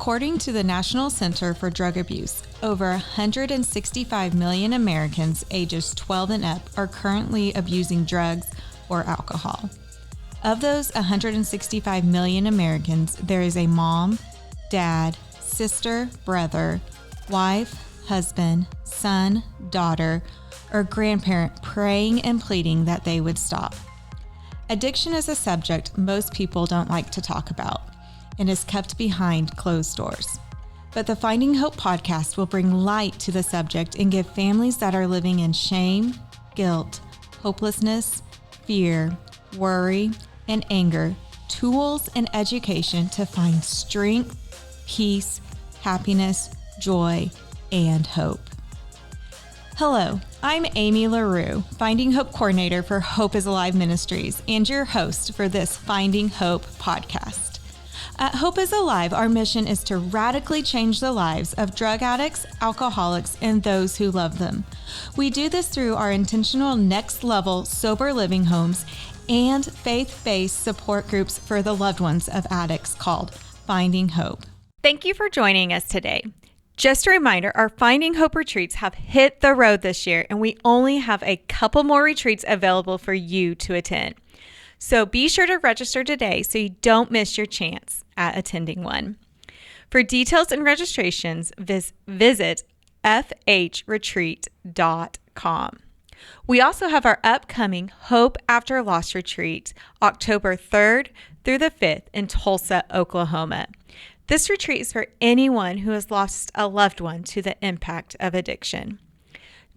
According to the National Center for Drug Abuse, over 165 million Americans ages 12 and up are currently abusing drugs or alcohol. Of those 165 million Americans, there is a mom, dad, sister, brother, wife, husband, son, daughter, or grandparent praying and pleading that they would stop. Addiction is a subject most people don't like to talk about and is kept behind closed doors. But the Finding Hope podcast will bring light to the subject and give families that are living in shame, guilt, hopelessness, fear, worry, and anger tools and education to find strength, peace, happiness, joy, and hope. Hello, I'm Amy LaRue, Finding Hope Coordinator for Hope is Alive Ministries and your host for this Finding Hope podcast. At Hope is Alive, our mission is to radically change the lives of drug addicts, alcoholics, and those who love them. We do this through our intentional next level sober living homes and faith-based support groups for the loved ones of addicts called Finding Hope. Thank you for joining us today. Just a reminder, our Finding Hope retreats have hit the road this year, and we only have a couple more retreats available for you to attend. So be sure to register today so you don't miss your chance at attending one. For details and registrations, visit fhretreat.com. We also have our upcoming Hope After Loss retreat, October 3rd through the 5th in Tulsa, Oklahoma. This retreat is for anyone who has lost a loved one to the impact of addiction.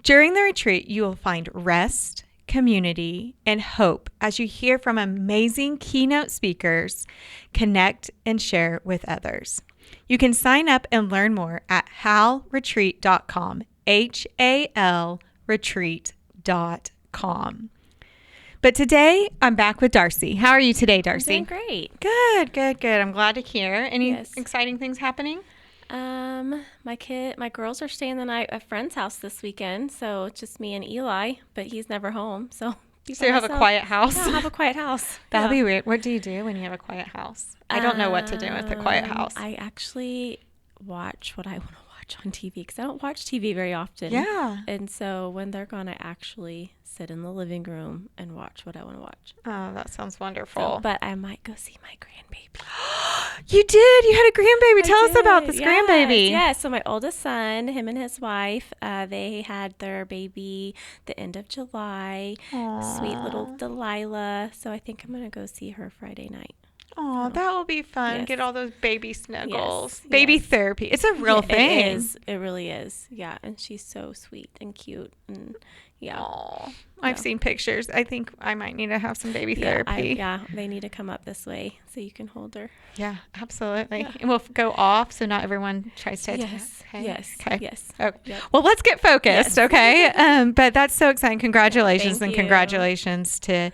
During the retreat, you will find rest, community, and hope as you hear from amazing keynote speakers, connect, and share with others. You can sign up and learn more at halretreat.com, halretreat.com. But today, I'm back with Darcie. How are you today, Darcie? I'm doing great. Good. I'm glad to hear. Any exciting things happening? My girls are staying the night at a friend's house this weekend, so it's just me and Eli, but he's never home, so... So you have a quiet house? Yeah, I have a quiet house. That'll be weird. What do you do when you have a quiet house? I don't know what to do with a quiet house. I actually watch what I want to watch on TV, because I don't watch TV very often. Yeah. And so when they're going to actually sit in the living room and watch what I want to watch. Oh, that sounds wonderful. So, but I might go see my grandbaby. You did? You had a grandbaby. Tell us about this grandbaby. Yeah, so my oldest son, him and his wife, they had their baby the end of July. Aww. Sweet little Delilah. So I think I'm going to go see her Friday night. Oh, that will be fun. Yes. Get all those baby snuggles. Yes. Baby therapy. It's a real thing. It is. It really is. Yeah, and she's so sweet and cute. And yeah. Aww. I've seen pictures. I think I might need to have some baby therapy. Yeah, they need to come up this way so you can hold her. Yeah, absolutely. Yeah. And we'll go off so not everyone tries to attack. Okay. Yes. Okay. Yes. Okay. Yep. Well, let's get focused, okay? But that's so exciting. Congratulations, Thank you. Congratulations to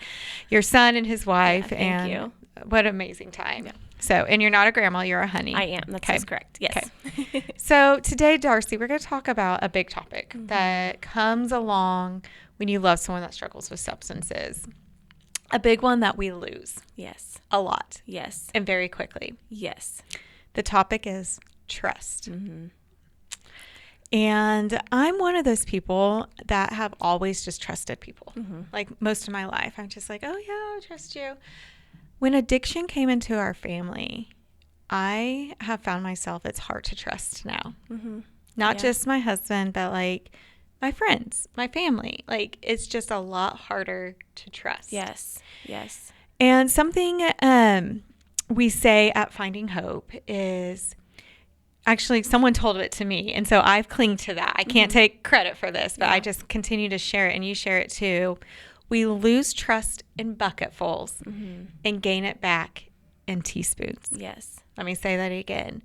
your son and his wife. Yeah, thank you. What an amazing time. Yeah. So, and you're not a grandma, you're a honey. I am. That's correct. Yes. Okay. So today, Darcie, we're going to talk about a big topic that comes along when you love someone that struggles with substances. A big one that we lose. Yes. A lot. Yes. And very quickly. Yes. The topic is trust. Mm-hmm. And I'm one of those people that have always just trusted people. Mm-hmm. Like most of my life, I'm just like, oh yeah, I trust you. When addiction came into our family, I have found myself, it's hard to trust now. Mm-hmm. Not just my husband, but like my friends, my family. Like it's just a lot harder to trust. Yes. Yes. And something we say at Finding Hope is, actually someone told it to me, and so I've clinged to that. I can't take credit for this, but I just continue to share it, and you share it too. We lose trust in bucketfuls and gain it back in teaspoons. Yes. Let me say that again.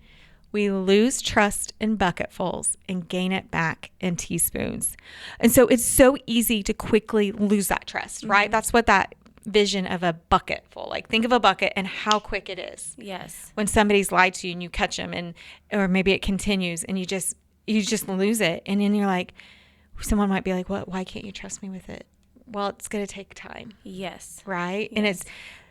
We lose trust in bucketfuls and gain it back in teaspoons. And so it's so easy to quickly lose that trust, right? That's what that vision of a bucket full, like think of a bucket and how quick it is. Yes. When somebody's lied to you and you catch them, and or maybe it continues and you just lose it. And then you're like, someone might be like, "What? Why can't you trust me with it?" Well, it's going to take time. Yes. Right? Yes. And it's,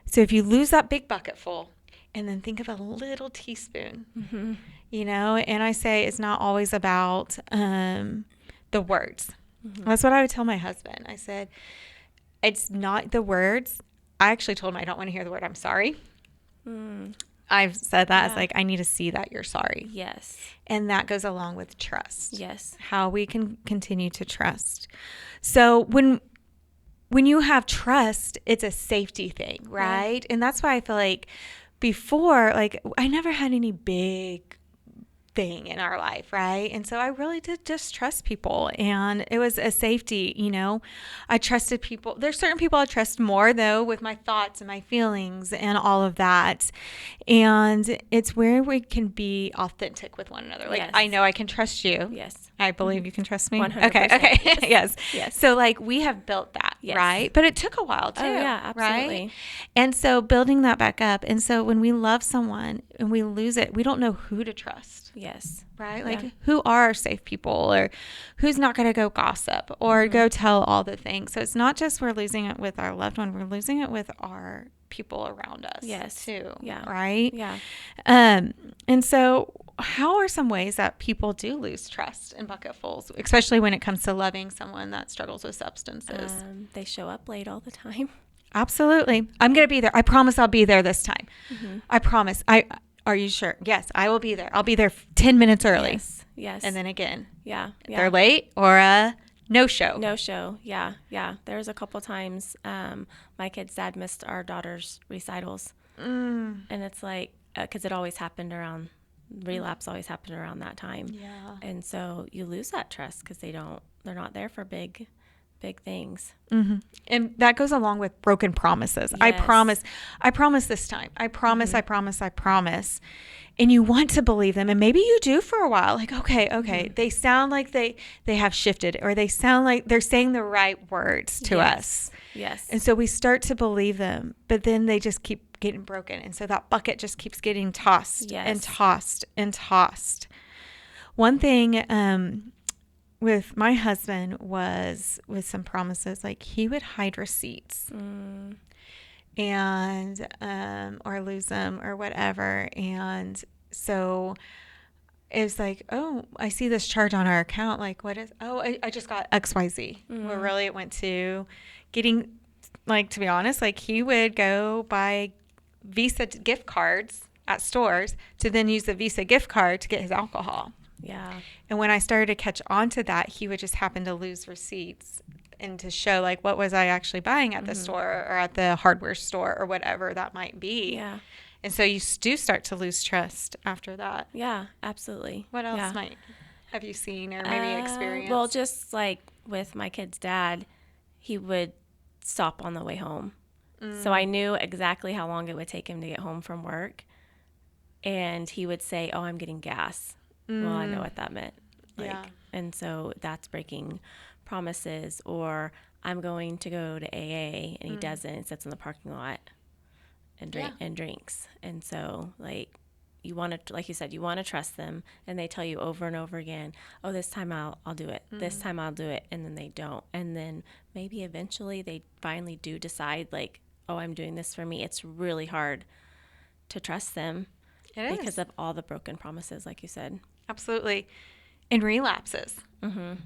so if you lose that big bucket full and then think of a little teaspoon, you know, and I say it's not always about the words. That's what I would tell my husband. I said, it's not the words. I actually told him I don't want to hear the word I'm sorry. I've said that. It's like, I need to see that you're sorry. Yes. And that goes along with trust. Yes. How we can continue to trust. So when you have trust, it's a safety thing, right? And that's why I feel like before, like, I never had any big thing in our life, right? And so I really did just trust people, and it was a safety, you know. I trusted people. There's certain people I trust more, though, with my thoughts and my feelings and all of that. And it's where we can be authentic with one another. Like, I know I can trust you. Yes. I believe you can trust me. 100%. Okay. Yes. Yes. So like we have built that, right? But it took a while too. Oh, yeah, absolutely. Right? And so building that back up. And so when we love someone and we lose it, we don't know who to trust. Yes. Right? Like who are our safe people, or who's not going to go gossip or go tell all the things. So it's not just we're losing it with our loved one, we're losing it with our people around us too. Yeah. Right? Yeah. And so how are some ways that people do lose trust in bucketfuls, especially when it comes to loving someone that struggles with substances? They show up late all the time. Absolutely. I'm going to be there. I promise I'll be there this time. I promise. Are you sure? Yes, I will be there. I'll be there 10 minutes early. Yes. And then again. Yeah. They're late or a no-show. No-show. Yeah. There's a couple times my kid's dad missed our daughter's recitals. And it's like, because it always happened around, relapse always happened around that time. Yeah. And so you lose that trust because they're not there for big things. And that goes along with broken promises. Yes. I promise this time. I promise. And you want to believe them. And maybe you do for a while. Like, okay. They sound like they have shifted, or they sound like they're saying the right words to us. Yes. And so we start to believe them, but then they just keep getting broken. And so that bucket just keeps getting tossed and tossed and tossed. One thing, with my husband was with some promises, like he would hide receipts and or lose them or whatever. And so it was like, oh, I see this charge on our account. Like, what is, I just got XYZ. Well, really it went to getting, like, to be honest, like he would go buy Visa gift cards at stores to then use the Visa gift card to get his alcohol. Yeah. And when I started to catch on to that, he would just happen to lose receipts and to show, like, what was I actually buying at the store or at the hardware store or whatever that might be. Yeah. And so you do start to lose trust after that. Yeah, absolutely. What else might have you seen or maybe experienced? Well, just like with my kid's dad, he would stop on the way home. So I knew exactly how long it would take him to get home from work. And he would say, oh, I'm getting gas. Well, I know what that meant. And so that's breaking promises. Or I'm going to go to AA, and he doesn't. Sits in the parking lot and drinks. And so, like, you want to, like you said, you want to trust them, and they tell you over and over again, oh, this time I'll do it. This time I'll do it. And then they don't. And then maybe eventually they finally do decide, like, oh, I'm doing this for me. It's really hard to trust them because of all the broken promises, like you said. Absolutely. And relapses. You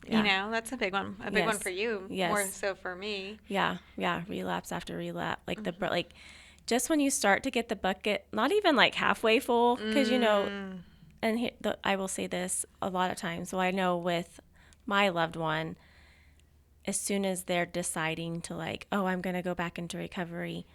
know, that's a big one. A big one for you. Yes. More so for me. Yeah. Relapse after relapse. Like just when you start to get the bucket, not even like halfway full, because, you know, and I will say this a lot of times. So I know with my loved one, as soon as they're deciding to, like, oh, I'm going to go back into recovery,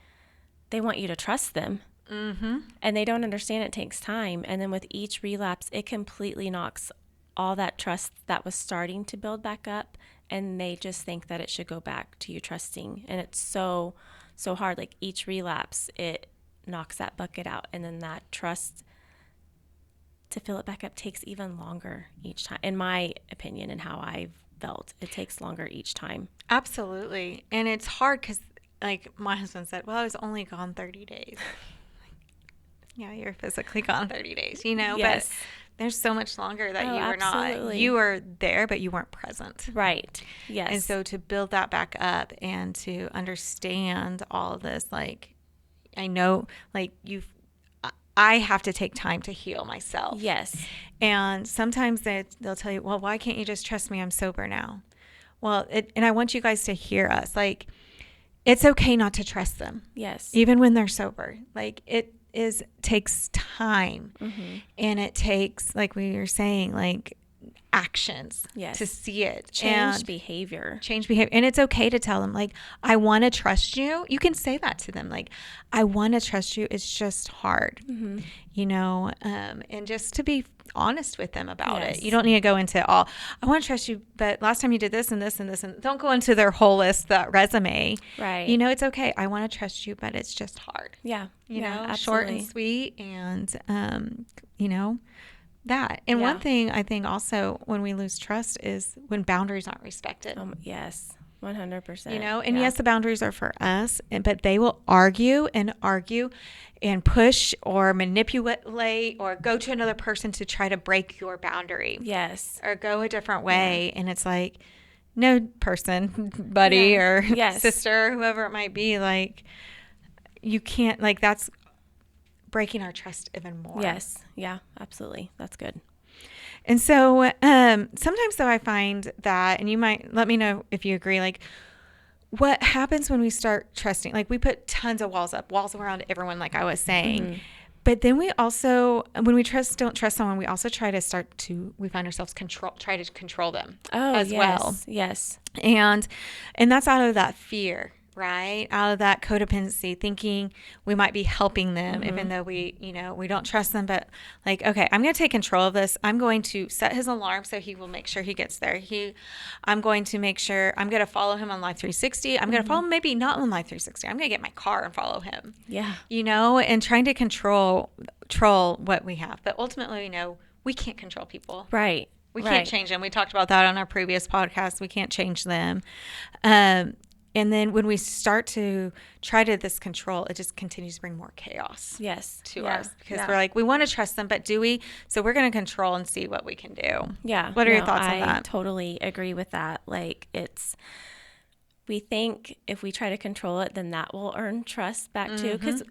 they want you to trust them. And they don't understand it takes time. And then with each relapse, it completely knocks all that trust that was starting to build back up. And they just think that it should go back to you trusting. And it's so hard. Like each relapse, it knocks that bucket out. And then that trust to fill it back up takes even longer each time. In my opinion and how I've felt, it takes longer each time. Absolutely. And it's hard because, like my husband said, well, I was only gone 30 days. Yeah, you're physically gone 30 days, you know, but there's so much longer that you were not. You were there, but you weren't present. Right. Yes. And so to build that back up and to understand all of this, like, I know like I have to take time to heal myself. Yes. And sometimes they'll tell you, well, why can't you just trust me? I'm sober now. Well, and I want you guys to hear us. Like, it's okay not to trust them. Yes. Even when they're sober. Like, takes time. And it takes, like we were saying, like actions to see it. Change behavior. And it's okay to tell them, like, I want to trust you. You can say that to them. Like, I want to trust you. It's just hard, you know, and just to be honest with them about it. You don't need to go into all, I want to trust you, but last time you did this and this and this, and don't go into their whole list, that resume. Right. You know, it's okay. I want to trust you, but it's just hard. Yeah. You know, absolutely. short and sweet, and, you know, that. And one thing I think also when we lose trust is when boundaries aren't respected. Yes, 100%. You know, and yes, the boundaries are for us, but they will argue and push or manipulate or go to another person to try to break your boundary. Yes. Or go a different way. And it's like, no, person, buddy, or sister, whoever it might be, like, you can't, like, that's breaking our trust even more. Yes. Yeah, absolutely. That's good. And so sometimes though I find that, and you might let me know if you agree, like what happens when we start trusting, like we put tons of walls around everyone, like I was saying, but then we also, when we don't trust someone, we also try to we find ourselves try to control them as well. Yes. And that's out of that fear. Right? Out of that codependency, thinking we might be helping them, even though we don't trust them. But like, okay, I'm going to take control of this. I'm going to set his alarm so he will make sure he gets there. I'm going to make sure I'm going to follow him on Life 360. I'm going to follow him, maybe not on Life 360. I'm going to get my car and follow him. Yeah. You know, and trying to control what we have. But ultimately, you know, we can't control people. Right. We can't change them. We talked about that on our previous podcast. We can't change them. And then when we start to try to this control, it just continues to bring more chaos to us, because we're like, we want to trust them, but do we? So we're going to control and see what we can do. Yeah. What are your thoughts on that? I totally agree with that. Like we think if we try to control it, then that will earn trust back too. Because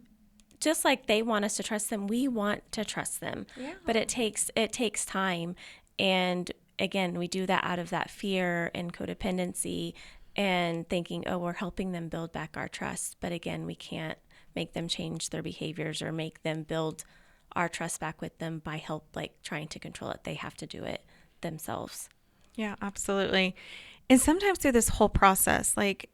just like they want us to trust them, we want to trust them. Yeah. But it takes time. And again, we do that out of that fear and codependency, and thinking, oh, we're helping them build back our trust. But again, we can't make them change their behaviors or make them build our trust back with them by trying to control it. They have to do it themselves. Yeah, absolutely. And sometimes through this whole process, like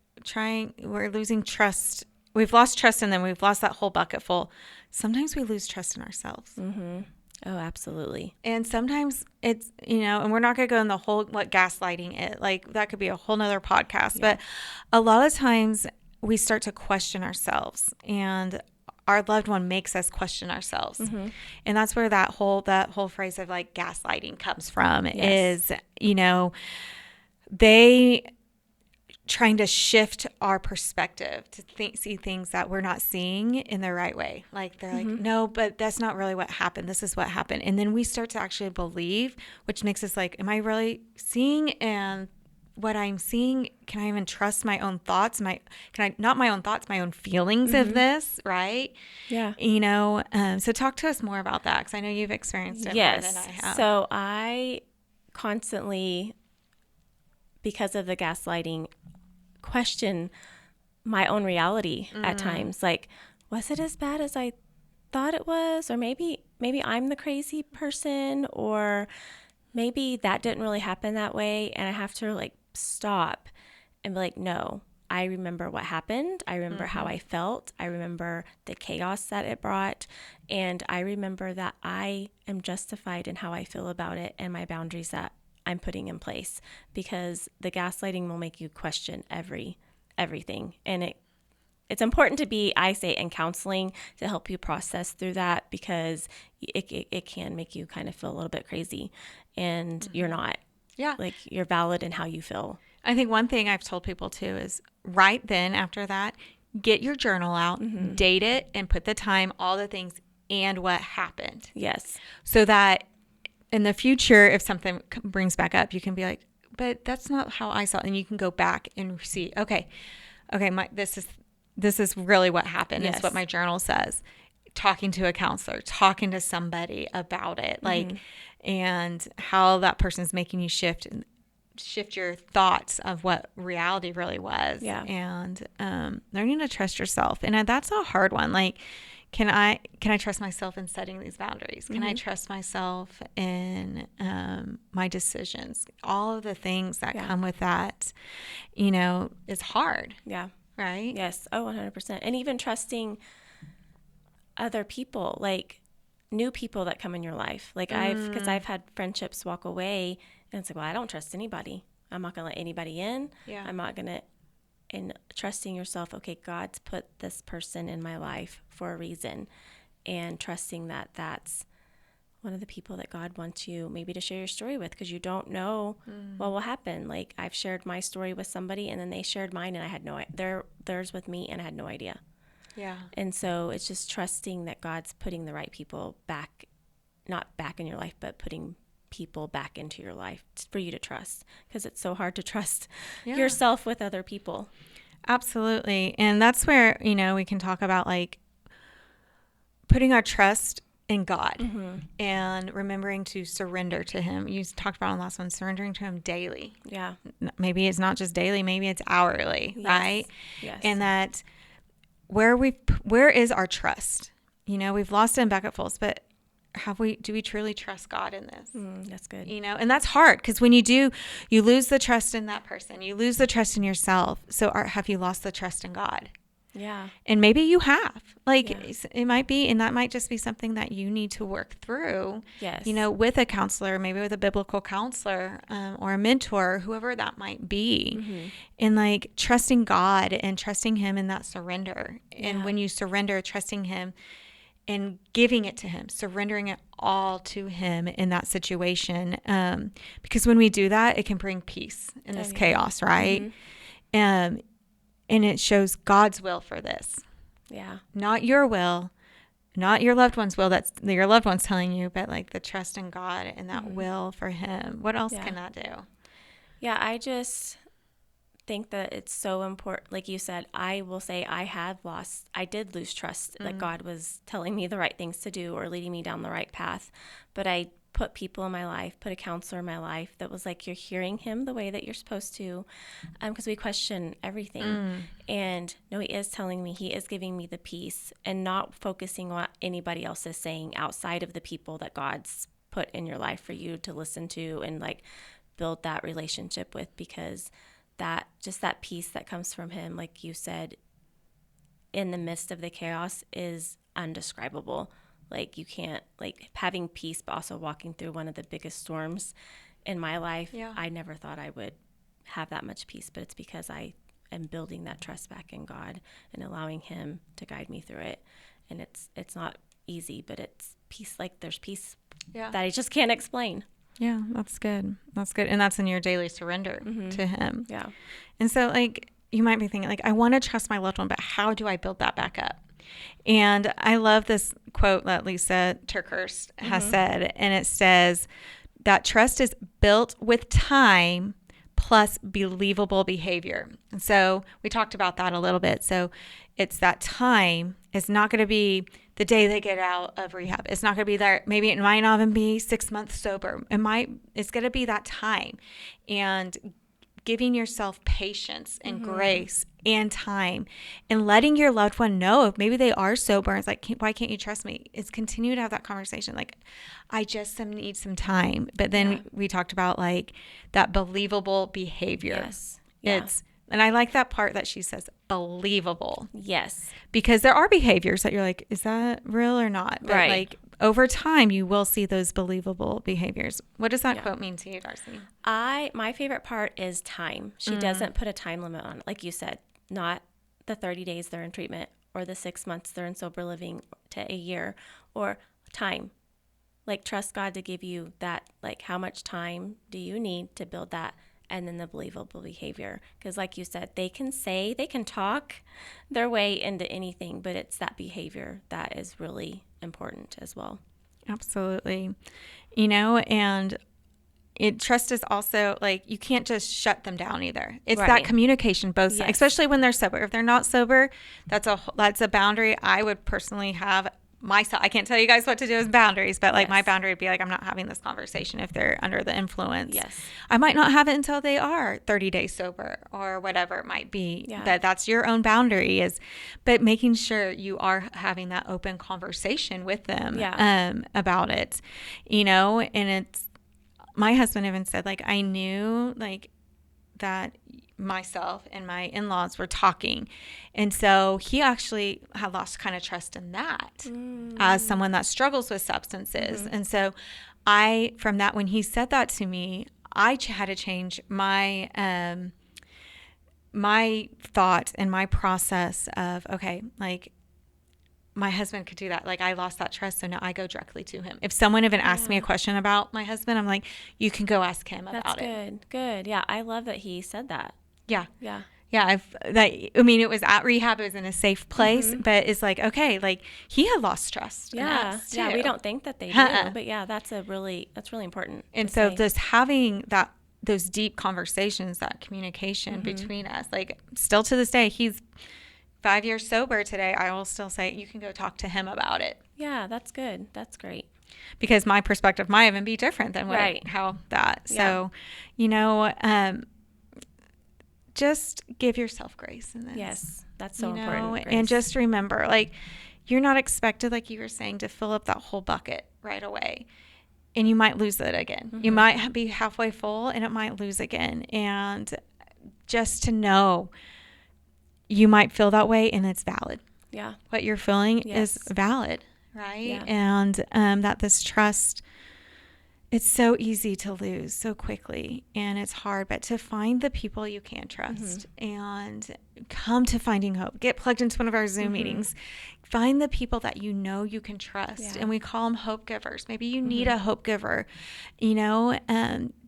we're losing trust. We've lost trust in them. We've lost that whole bucket full. Sometimes we lose trust in ourselves. Mm-hmm. Oh, absolutely. And sometimes it's, and we're not going to go in the whole, what gaslighting is. Like, that could be a whole nother podcast. Yeah. But a lot of times we start to question ourselves, and our loved one makes us question ourselves. Mm-hmm. And that's where that whole phrase of like gaslighting comes from. Yes. Is, they trying to shift our perspective to see things that we're not seeing in the right way. Like they're like, no, but that's not really what happened. This is what happened. And then we start to actually believe, which makes us like, am I really seeing? And what I'm seeing, can I even trust my own thoughts? Not my own thoughts, my own feelings of this, right? Yeah. So talk to us more about that, because I know you've experienced it more than I have. So I constantly, because of the gaslighting, question my own reality at times. Like, was it as bad as I thought it was? Or maybe I'm the crazy person, or maybe that didn't really happen that way. And I have to like stop and be like, no, I remember what happened. I remember how I felt. I remember the chaos that it brought. And I remember that I am justified in how I feel about it and my boundaries that I'm putting in place, because the gaslighting will make you question everything. And it's important to be, I say, in counseling to help you process through that, because it can make you kind of feel a little bit crazy, and you're not. Yeah. Like, you're valid in how you feel. I think one thing I've told people too is right then after that, get your journal out, date it, and put the time, all the things, and what happened. Yes. So that in the future, if something brings back up, you can be like, but that's not how I saw it. And you can go back and see, okay, this is this is really what happened. Yes. Is what my journal says. Talking to a counselor, talking to somebody about it, like, and how that person's making you shift your thoughts of what reality really was. Yeah. And learning to trust yourself. And that's a hard one. Like, can I trust myself in setting these boundaries? Can I trust myself in my decisions? All of the things that come with that, is hard. Yeah. Right? Yes. Oh, 100%. And even trusting other people, like new people that come in your life. Like because I've had friendships walk away, and it's like, well, I don't trust anybody. I'm not going to let anybody in. Yeah. I'm not going to, and trusting yourself. Okay, God's put this person in my life for a reason, and trusting that that's one of the people that God wants you maybe to share your story with, because you don't know what will happen. Like, I've shared my story with somebody, and then they shared mine, and I had theirs with me, and I had no idea. Yeah. And so it's just trusting that God's putting the right people back, not back in your life, but putting people back into your life for you to trust, because it's so hard to trust yourself with other people. Absolutely. And that's where, we can talk about like putting our trust in God and remembering to surrender to Him. You talked about on the last one, surrendering to Him daily. Yeah. Maybe it's not just daily, maybe it's hourly, right? Yes. And that where is our trust? We've lost it in bucket fulls, but do we truly trust God in this? That's good. And that's hard, because when you do, you lose the trust in that person. You lose the trust in yourself. So have you lost the trust in God? Yeah. And maybe you have. Like, it might be, and that might just be something that you need to work through. Yes. With a counselor, maybe with a biblical counselor, or a mentor, whoever that might be. And like trusting God and trusting Him in that surrender. Yeah. And when you surrender, trusting Him and giving it to Him, surrendering it all to Him in that situation. Because when we do that, it can bring peace in this chaos, right? And it shows God's will for this. Yeah. Not your will, not your loved one's will, that's your loved one's telling you, but like the trust in God and that will for Him. What else can that do? Yeah, I just think that it's so important. Like you said, I will say I did lose trust that God was telling me the right things to do or leading me down the right path. But I put people in my life, put a counselor in my life that was like, you're hearing Him the way that you're supposed to, because we question everything. And no, He is telling me, He is giving me the peace, and not focusing on what anybody else is saying outside of the people that God's put in your life for you to listen to and like build that relationship with, because that peace that comes from Him, like you said, in the midst of the chaos is undescribable. Like, you can't, like, having peace, but also walking through one of the biggest storms in my life. Yeah. I never thought I would have that much peace, but it's because I am building that trust back in God and allowing Him to guide me through it. And it's not easy, but it's peace. Like, there's peace that I just can't explain. Yeah, that's good. That's good. And that's in your daily surrender to Him. Yeah. And so, like, you might be thinking, like, I want to trust my loved one, but how do I build that back up? And I love this quote that Lisa Turkhurst has said, and it says that trust is built with time plus believable behavior. And so we talked about that a little bit. So it's that time is not going to be the day they get out of rehab. It's not going to be there. Maybe it might not even be 6 months sober. It's going to be that time, and giving yourself patience and grace and time, and letting your loved one know if maybe they are sober. It's like, why can't you trust me? It's continue to have that conversation. Like, I just need some time. But then we talked about like that believable behavior. Yes. Yeah. And I like that part that she says, believable. Yes. Because there are behaviors that you're like, is that real or not? But like over time, you will see those believable behaviors. What does that quote mean to you, Darcie? My favorite part is time. She doesn't put a time limit on it. Like you said, not the 30 days they're in treatment or the 6 months they're in sober living to a year, or time. Like, trust God to give you that, like, how much time do you need to build that? And then the believable behavior. Because like you said, they can talk their way into anything, but it's that behavior that is really important as well. Absolutely. And trust is also like, you can't just shut them down either. It's Right. that communication, both sides, Yes. especially when they're sober. If they're not sober, that's a boundary I would personally have myself. I can't tell you guys what to do as boundaries, but like Yes. my boundary would be like, I'm not having this conversation if they're under the influence. Yes. I might not have it until they are 30 days sober or whatever it might be. Yeah. But that's your own boundary but making sure you are having that open conversation with them about it, and it's, my husband even said, like, I knew like that myself and my in-laws were talking. And so he actually had lost kind of trust in that as someone that struggles with substances. And so from that, when he said that to me, I had to change my, my thought and my process of, okay, like, my husband could do that. Like, I lost that trust, so now I go directly to him. If someone even asked me a question about my husband, I'm like, you can go ask him about it. Good. Yeah, I love that he said that. Yeah. Yeah. Yeah, it was at rehab. It was in a safe place, but it's like, okay, like, he had lost trust. Yeah, yeah. We don't think that they do, but yeah, that's really important. And so just having those deep conversations, that communication between us, like, still to this day, he's 5 years sober today. I will still say, you can go talk to him about it. Yeah, that's good. That's great. Because my perspective might even be different than how that. So, just give yourself grace in this. Yes, that's so important. And just remember, like, you're not expected, like you were saying, to fill up that whole bucket right away. And you might lose it again. You might be halfway full and it might lose again. And just to know, you might feel that way and it's valid. Yeah. What you're feeling is valid, right? Yeah. And that this trust, it's so easy to lose so quickly, and it's hard, but to find the people you can trust and come to Finding Hope, get plugged into one of our Zoom meetings, find the people that you know you can trust. And we call them hope givers. Maybe you need a hope giver,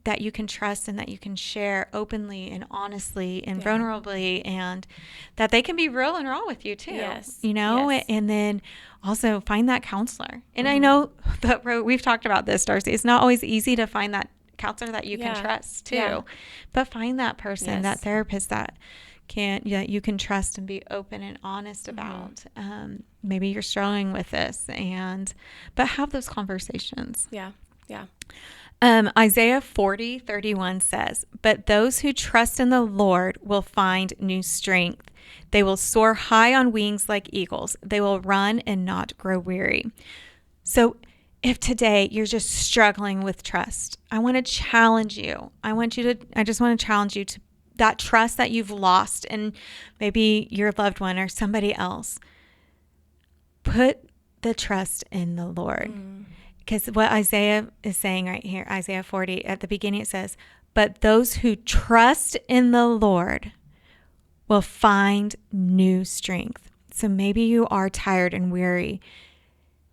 that you can trust and that you can share openly and honestly and vulnerably, and that they can be real and raw with you too. Yes. And then also find that counselor. And I know that we've talked about this, Darcie. It's not always easy to find that counselor that you can trust too, but find that person, that therapist that you can trust and be open and honest about. Maybe you're struggling with this, but have those conversations. Yeah. Isaiah 40:31 says, "But those who trust in the Lord will find new strength. They will soar high on wings like eagles. They will run and not grow weary." So if today you're just struggling with trust, I want to challenge you. I just want to challenge you to that trust that you've lost in maybe your loved one or somebody else. Put the trust in the Lord. Because what Isaiah is saying right here, Isaiah 40, at the beginning it says, "But those who trust in the Lord will find new strength." So maybe you are tired and weary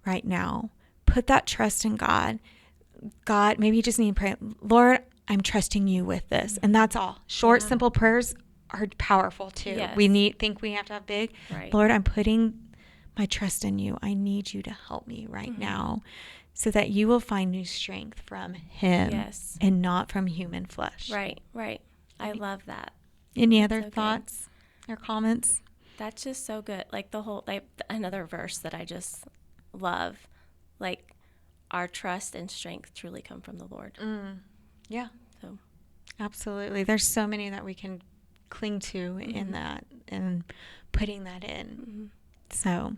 right now. Put that trust in God. God, maybe you just need to pray, "Lord, I'm trusting you with this." And that's all. Short, simple prayers are powerful too. Yes. Think we have to have big. Right. "Lord, I'm putting my trust in you. I need you to help me right now." So that you will find new strength from him and not from human flesh. Right. I love that. Any other thoughts or comments? That's just so good. Like another verse that I just love, like, our trust and strength truly come from the Lord. Yeah. So absolutely. There's so many that we can cling to in that and putting that in. So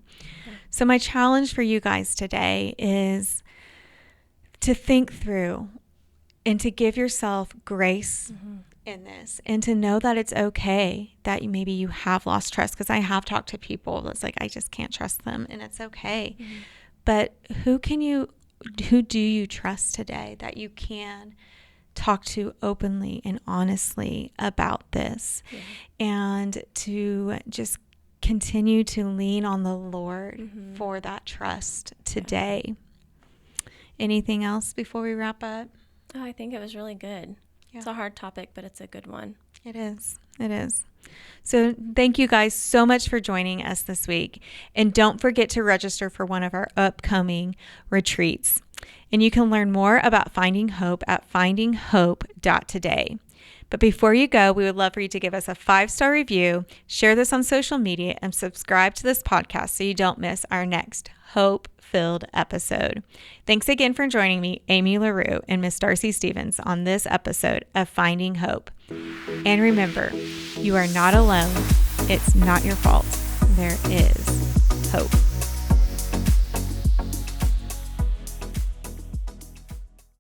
my challenge for you guys today is to think through and to give yourself grace in this, and to know that it's okay that maybe you have lost trust. Because I have talked to people that's like, I just can't trust them, and it's okay. But who do you trust today that you can talk to openly and honestly about this, and to just continue to lean on the Lord for that trust today. Anything else before we wrap up? Oh, I think it was really good. Yeah. It's a hard topic, but it's a good one. It is. So thank you guys so much for joining us this week. And don't forget to register for one of our upcoming retreats. And you can learn more about Finding Hope at FindingHope.Today. But before you go, we would love for you to give us a 5-star review, share this on social media, and subscribe to this podcast so you don't miss our next hope-filled episode. Thanks again for joining me, Amy LaRue, and Miss Darcie Stephens on this episode of Finding Hope. And remember, you are not alone. It's not your fault. There is hope.